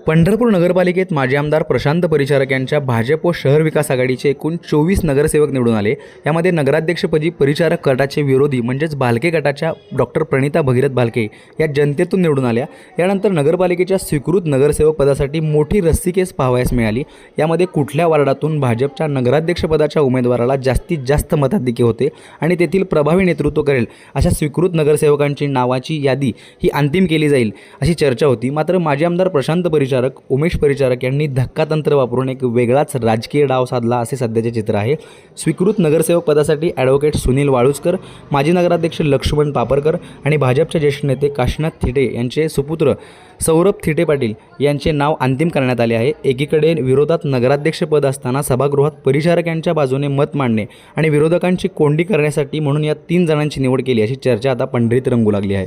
पंढरपूर नगरपालिकेत माजी आमदार प्रशांत परिचारक यांच्या भाजप व शहर विकास आघाडीचे एकूण 24 नगरसेवक निवडून आले। यामध्ये नगराध्यक्षपदी परिचारक गटाचे विरोधी म्हणजेच भालके गटाच्या डॉक्टर प्रणिता भगीरथ भालके या जनतेतून निवडून आल्या। यानंतर नगरपालिकेच्या स्वीकृत नगरसेवक पदासाठी मोठी रस्सीकेस पाहावयास मिळाली। यामध्ये कुठल्या वार्डातून भाजपच्या नगराध्यक्षपदाच्या उमेदवाराला जास्तीत जास्त मताधिक्य होते आणि तेथील प्रभावी नेतृत्व करेल अशा स्वीकृत नगरसेवकांची नावाची यादी ही अंतिम केली जाईल अशी चर्चा होती। मात्र माजी आमदार प्रशांत परिचारक उमेश परिचारक यांनी धक्कातंत्र वापरून एक वेगळाच राजकीय डाव साधला असे सध्याचे चित्र आहे। स्वीकृत नगरसेवक पदासाठी ॲडव्होकेट सुनील वाळुजकर, माजी नगराध्यक्ष लक्ष्मण पापरकर आणि भाजपचे ज्येष्ठ नेते काशीनाथ थिटे यांचे सुपुत्र सौरभ थिटे पाटील यांचे नाव अंतिम करण्यात आले आहे। एकीकडे विरोधात नगराध्यक्षपद असताना सभागृहात परिचारक यांच्या बाजूने मत मांडणे आणि विरोधकांची कोंडी करण्यासाठी म्हणून या 3 जणांची निवड केली अशी चर्चा आता पंढरीत रंगू लागली आहे।